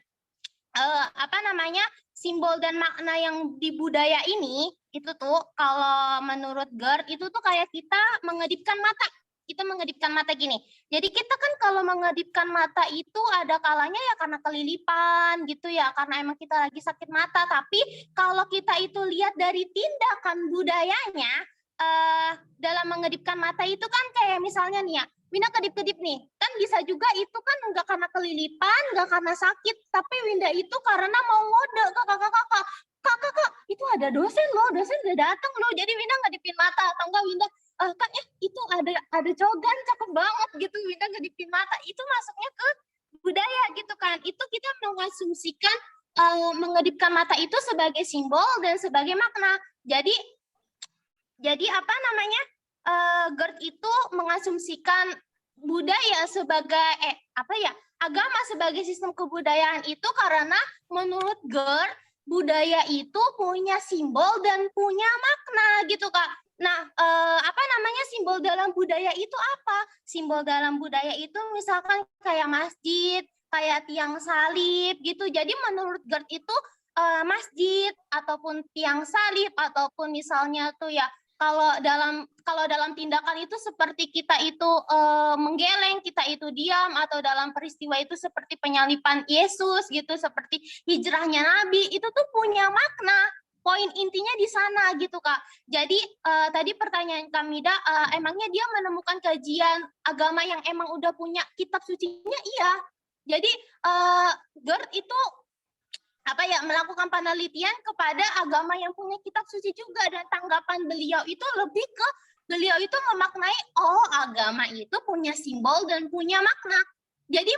simbol dan makna yang di budaya ini itu tuh kalau menurut GERD itu tuh kayak kita mengedipkan mata. Kita mengedipkan mata gini. Jadi kita kan kalau mengedipkan mata itu ada kalanya ya karena kelilipan gitu ya, karena emang kita lagi sakit mata. Tapi kalau kita itu lihat dari tindakan budayanya, dalam mengedipkan mata itu kan kayak misalnya nih ya, Winda kedip-kedip nih, kan bisa juga itu kan nggak karena kelilipan, nggak karena sakit, tapi Winda itu karena mau ngode ke kakak-kakak. Kakak, itu ada dosen loh, dosen udah datang loh, jadi Winda ngedipin mata, atau enggak Winda Kak itu ada cogan cakep banget gitu, Winda ngedipin mata, itu masuknya ke budaya gitu kan. Itu kita mengasumsikan mengedipkan mata itu sebagai simbol dan sebagai makna. Jadi GERD itu mengasumsikan budaya sebagai agama sebagai sistem kebudayaan itu karena menurut GERD budaya itu punya simbol dan punya makna gitu Kak. Nah, simbol dalam budaya itu apa? Simbol dalam budaya itu misalkan kayak masjid, kayak tiang salib gitu. Jadi menurut GERD itu masjid ataupun tiang salib ataupun misalnya tuh ya kalau dalam tindakan itu seperti kita itu menggeleng, kita itu diam, atau dalam peristiwa itu seperti penyalipan Yesus gitu, seperti hijrahnya Nabi, itu tuh punya makna. Poin intinya di sana gitu Kak. Jadi tadi pertanyaan Kamida, emangnya dia menemukan kajian agama yang emang udah punya kitab sucinya? Iya. Jadi GERD itu melakukan penelitian kepada agama yang punya kitab suci juga, dan tanggapan beliau itu lebih ke beliau itu memaknai agama itu punya simbol dan punya makna. Jadi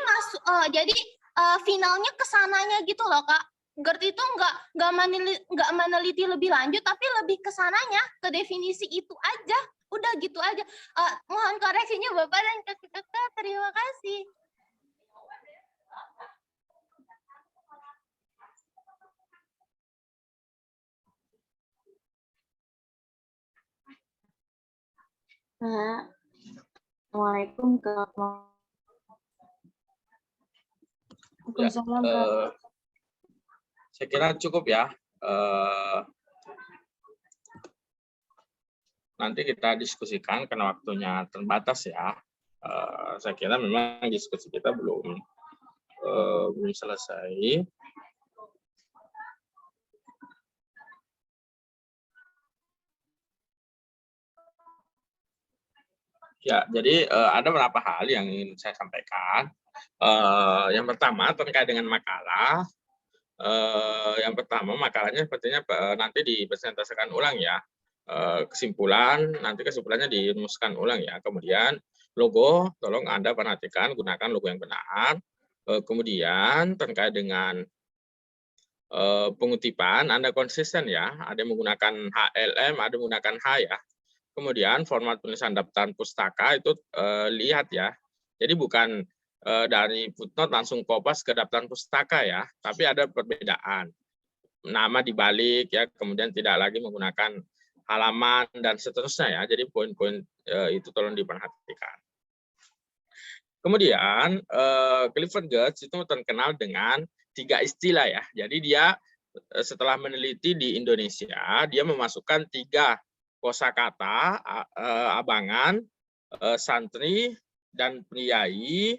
finalnya kesananya gitu loh Kak. GERD itu nggak meneliti lebih lanjut, tapi lebih kesananya ke definisi itu aja. Udah gitu aja. Mohon koreksinya Bapak dan Kakak. Terima kasih. Assalamualaikum Kak. Ya, Waalaikumsalam Kak. saya kira cukup ya. Nanti kita diskusikan karena waktunya terbatas ya. Saya kira memang diskusi kita belum selesai. Ya, jadi ada beberapa hal yang ingin saya sampaikan. Yang pertama terkait dengan makalah. Yang pertama makalahnya sepertinya nanti dipresentasikan ulang ya. Kesimpulannya dirumuskan ulang ya. Kemudian logo, tolong Anda perhatikan gunakan logo yang benar. Kemudian terkait dengan pengutipan Anda konsisten ya. Ada yang menggunakan HLM, ada yang menggunakan H ya. Kemudian format penulisan daftar pustaka itu lihat ya. Jadi bukan dari footnote langsung kopas ke daftar pustaka ya, tapi ada perbedaan. Nama dibalik ya, kemudian tidak lagi menggunakan halaman dan seterusnya ya. Jadi poin-poin itu tolong diperhatikan. Kemudian Clifford Geertz itu terkenal dengan 3 istilah ya. Jadi dia setelah meneliti di Indonesia, dia memasukkan 3 kosakata abangan, santri dan priai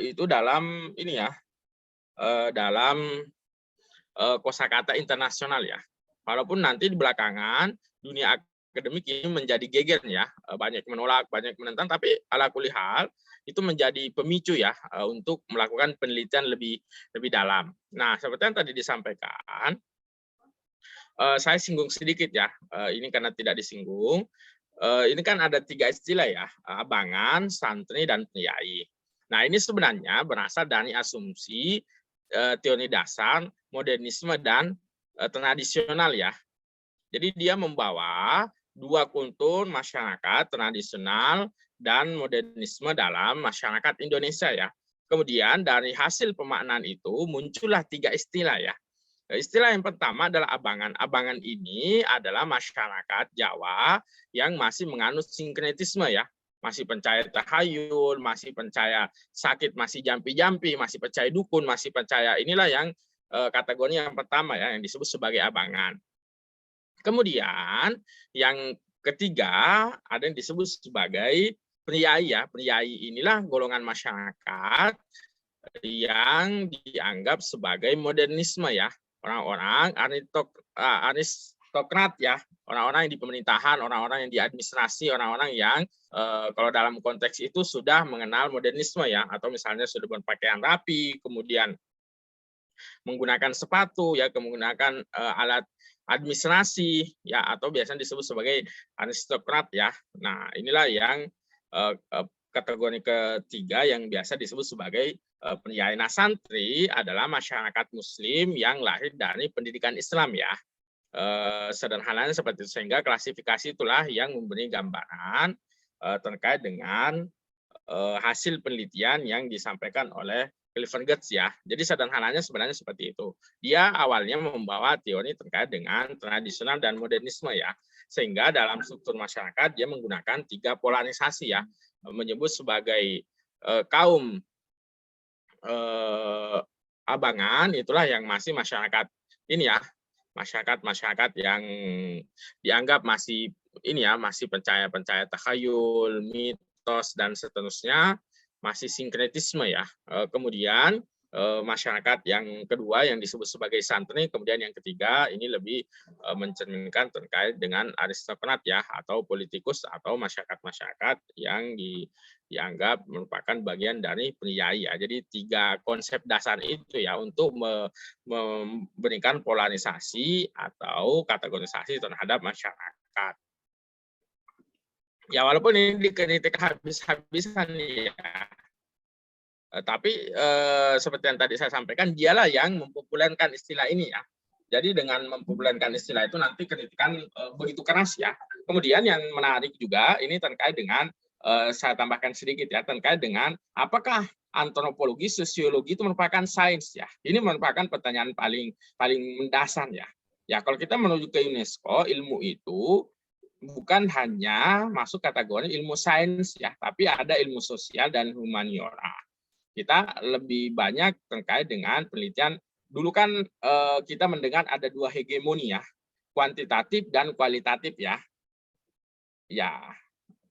itu dalam ini ya, dalam kosakata internasional ya. Walaupun nanti di belakangan dunia akademik ini menjadi geger ya, banyak menolak, banyak menentang, tapi ala kulli hal itu menjadi pemicu ya untuk melakukan penelitian lebih dalam. Nah, seperti yang tadi disampaikan, saya singgung sedikit ya, ini karena tidak disinggung. Ini kan ada 3 istilah ya, abangan, santri, dan priai. Nah, ini sebenarnya berasal dari asumsi teori dasar, modernisme, dan tradisional ya. Jadi dia membawa 2 kultur masyarakat tradisional dan modernisme dalam masyarakat Indonesia ya. Kemudian dari hasil pemaknaan itu muncullah 3 istilah ya. Istilah yang pertama adalah abangan. Abangan ini adalah masyarakat Jawa yang masih menganut sinkretisme ya. Masih percaya tahayul, masih percaya sakit, masih jampi-jampi, masih percaya dukun, masih percaya, inilah yang kategori yang pertama ya, yang disebut sebagai abangan. Kemudian yang ketiga ada yang disebut sebagai priai ya. Priai inilah golongan masyarakat yang dianggap sebagai modernisme ya. Orang-orang aristokrat ya, orang-orang yang di pemerintahan, orang-orang yang di administrasi, orang-orang yang kalau dalam konteks itu sudah mengenal modernisme ya, atau misalnya sudah berpakaian rapi, kemudian menggunakan sepatu ya, menggunakan alat administrasi ya, atau biasanya disebut sebagai aristokrat ya. Nah, inilah yang kategori ketiga yang biasa disebut sebagai priai. Nah, santri adalah masyarakat muslim yang lahir dari pendidikan Islam ya. Sederhananya seperti itu, sehingga klasifikasi itulah yang memberi gambaran terkait dengan hasil penelitian yang disampaikan oleh Clifford Geertz ya. Jadi sederhananya sebenarnya seperti itu. Dia awalnya membawa teori terkait dengan tradisional dan modernisme ya. Sehingga dalam struktur masyarakat dia menggunakan 3 polarisasi ya. Menyebut sebagai kaum abangan itulah yang masih masyarakat ini ya, masyarakat yang dianggap masih ini ya, masih percaya takhayul, mitos dan seterusnya, masih sinkretisme ya. Kemudian masyarakat yang kedua yang disebut sebagai santri, kemudian yang ketiga ini lebih mencerminkan terkait dengan aristokrat ya, atau politikus atau masyarakat yang dianggap merupakan bagian dari priai ya. Jadi 3 konsep dasar itu ya untuk memberikan polarisasi atau kategorisasi terhadap masyarakat. Ya walaupun ini dikritik habis-habisan ya. Tapi seperti yang tadi saya sampaikan, dialah yang mempopulerkan istilah ini ya. Jadi dengan mempopulerkan istilah itu nanti kritikan begitu keras ya. Kemudian yang menarik juga ini terkait dengan saya tambahkan sedikit ya, terkait dengan apakah antropologi, sosiologi itu merupakan sains ya. Ini merupakan pertanyaan paling mendasar ya. Ya kalau kita menuju ke UNESCO, ilmu itu bukan hanya masuk kategori ilmu sains ya, tapi ada ilmu sosial dan humaniora. Kita lebih banyak terkait dengan penelitian. Dulu kan kita mendengar ada 2 hegemoni ya, kuantitatif dan kualitatif ya. Ya,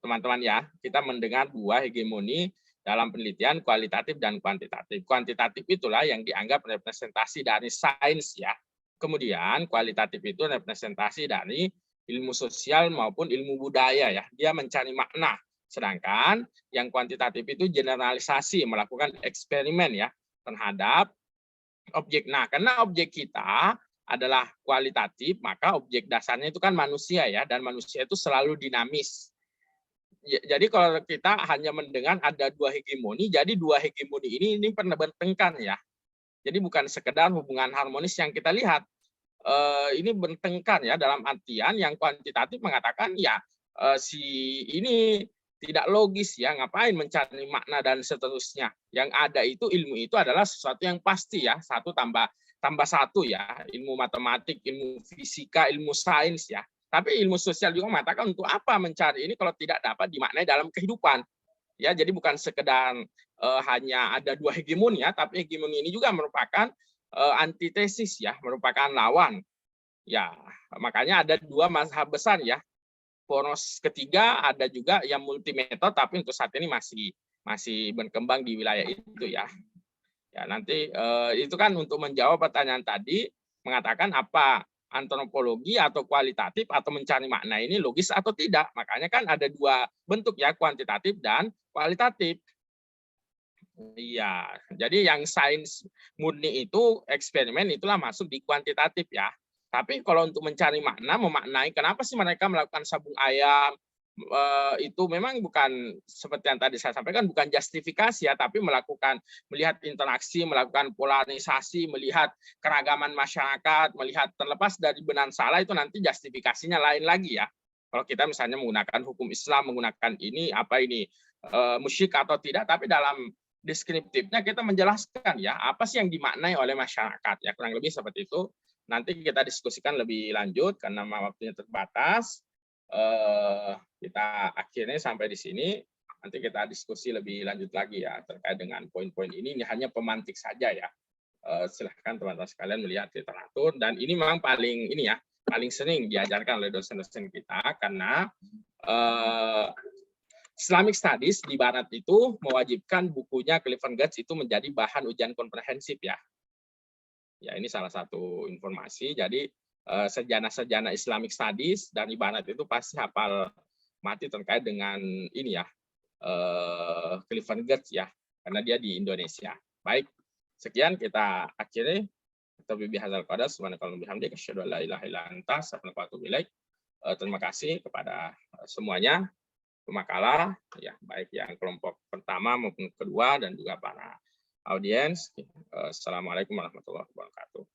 teman-teman ya, kita mendengar 2 hegemoni dalam penelitian, kualitatif dan kuantitatif. Kuantitatif itulah yang dianggap representasi dari sains ya. Kemudian kualitatif itu representasi dari ilmu sosial maupun ilmu budaya ya. Dia mencari makna. Sedangkan yang kuantitatif itu generalisasi, melakukan eksperimen ya terhadap objek. Nah, karena objek kita adalah kualitatif, maka objek dasarnya itu kan manusia ya, dan manusia itu selalu dinamis. Jadi kalau kita hanya mendengar ada 2 hegemoni, jadi 2 hegemoni ini pernah bertengkar ya. Jadi bukan sekedar hubungan harmonis yang kita lihat. Ini bertengkar ya, dalam artian yang kuantitatif mengatakan ya si ini tidak logis ya, ngapain mencari makna dan seterusnya. Yang ada itu ilmu itu adalah sesuatu yang pasti ya, 1 tambah 1 ya, ilmu matematik, ilmu fisika, ilmu sains ya. Tapi ilmu sosial juga mengatakan untuk apa mencari ini kalau tidak dapat dimaknai dalam kehidupan. Ya, jadi bukan sekedar hanya ada 2 hegemoni ya, tapi hegemoni ini juga merupakan antitesis ya, merupakan lawan. Ya, makanya ada 2 mazhab besar ya. Poros ketiga ada juga yang multi metode, tapi untuk saat ini masih berkembang di wilayah itu ya. Ya, nanti itu kan untuk menjawab pertanyaan tadi, mengatakan apa antropologi atau kualitatif atau mencari makna ini logis atau tidak. Makanya kan ada 2 bentuk ya, kuantitatif dan kualitatif. Iya, jadi yang sains murni itu eksperimen itulah masuk di kuantitatif ya. Tapi kalau untuk mencari makna, memaknai kenapa sih mereka melakukan sabung ayam, itu memang bukan seperti yang tadi saya sampaikan, bukan justifikasi ya, tapi melihat interaksi, melakukan polarisasi, melihat keragaman masyarakat, melihat terlepas dari benar salah itu nanti justifikasinya lain lagi ya. Kalau kita misalnya menggunakan hukum Islam, menggunakan ini apa ini musyrik atau tidak, tapi dalam deskriptifnya kita menjelaskan ya apa sih yang dimaknai oleh masyarakat ya, kurang lebih seperti itu. Nanti kita diskusikan lebih lanjut karena waktunya terbatas. Kita akhirnya sampai di sini. Nanti kita diskusi lebih lanjut lagi ya terkait dengan poin-poin ini. Ini hanya pemantik saja ya. Silahkan teman-teman sekalian melihat literatur, dan ini memang paling sering diajarkan oleh dosen-dosen kita karena Islamic Studies di Barat itu mewajibkan bukunya Clifford Geertz itu menjadi bahan ujian komprehensif ya. Ya, ini salah satu informasi. Jadi sarjana-sarjana Islamic Studies dari Barat itu pasti hafal mati terkait dengan ini ya, Clifford Geertz ya, karena dia di Indonesia. Baik, sekian kita akhiri. Terima kasih kepada semuanya pemakalah ya, baik yang kelompok pertama maupun kedua dan juga para audiens. Assalamualaikum warahmatullahi wabarakatuh.